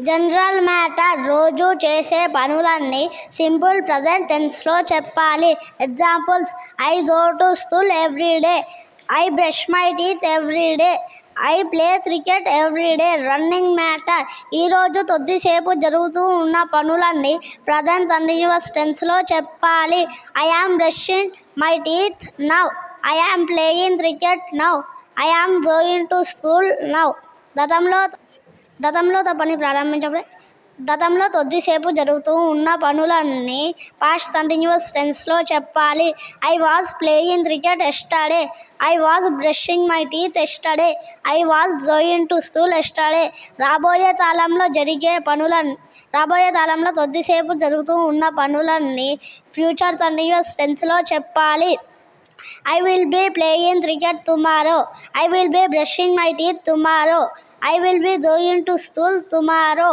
General matter రోజు చేసే పనులన్నీ సింపుల్ ప్రజెంట్ టెన్స్లో చెప్పాలి. Examples: I go to school everyday, I brush my teeth everyday, I play cricket everyday. Running matter ఈరోజు కొద్దిసేపు జరుగుతూ ఉన్న పనులన్నీ ప్రజెంట్ కంటిన్యూస్ టెన్స్లో చెప్పాలి. I am brushing my teeth now, I am playing cricket now, I am going to school now. గతంలో పని ప్రారంభించబడే గతంలో కొద్దిసేపు జరుగుతూ ఉన్న పనులన్నీ పాస్ట్ కంటిన్యూస్ టెన్స్లో చెప్పాలి. I was playing cricket yesterday, I was brushing my teeth yesterday, I was going to school yesterday. రాబోయే కాలంలో కొద్దిసేపు జరుగుతూ ఉన్న పనులన్నీ ఫ్యూచర్ కంటిన్యూస్ టెన్స్లో చెప్పాలి. I will be playing cricket tomorrow, I will be brushing my teeth tomorrow, I will be going to school tomorrow.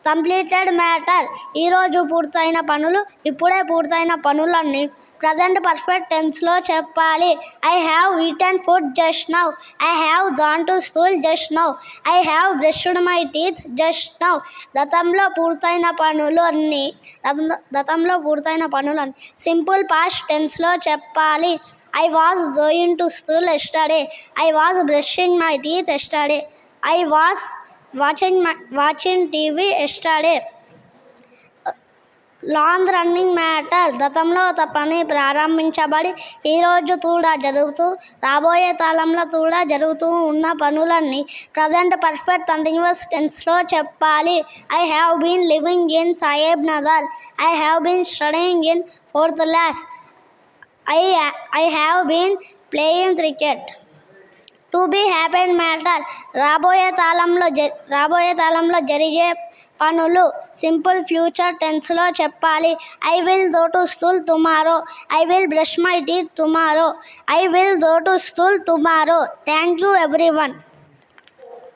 Completed matter ఈరోజు పూర్తయిన పనులు, ఇప్పుడే పూర్తయిన పనులన్నీ ప్రజెంట్ పర్ఫెక్ట్ టెన్స్లో చెప్పాలి. I have eaten food just now, I have gone to school just now, I have brushed my teeth just now. గతంలో పూర్తయిన పనులన్నీ సింపుల్ పాస్ట్ టెన్స్లో చెప్పాలి. I was going to school yesterday, I was brushing my teeth yesterday, I was watching TV yesterday. Long running matter గతంలో పని ప్రారంభించబడి ఈరోజు కూడా రాబోయే కాలంలో కూడా జరుగుతూ ఉన్న పనులన్నీ ప్రజెంట్ పర్ఫెక్ట్ కంటిన్యూస్ టెన్స్లో చెప్పాలి. I have been living in Saheb Nagar, I have been studying in 4th class, I have been playing cricket. To be happen matter రాబోయే కాలంలో జరిగే పనులు సింపుల్ ఫ్యూచర్ టెన్స్లో చెప్పాలి. I will go to school tomorrow, I will brush my teeth tomorrow, I will go to school tomorrow. Thank you everyone.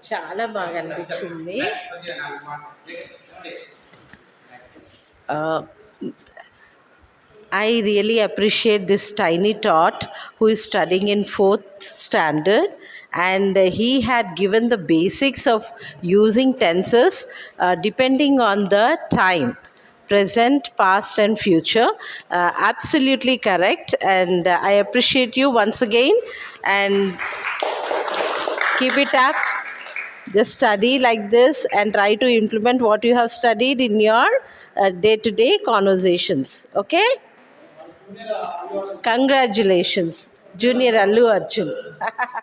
చాలా బాగా అనిపించింది. I really appreciate this tiny tot who is studying in 4th standard, and he had given the basics of using tenses depending on the time, present, past and future. Absolutely correct, and I appreciate you once again, and keep it up. Just study like this and try to implement what you have studied in your day-to-day conversations. Okay? Congratulations, Junior Allu Arjun.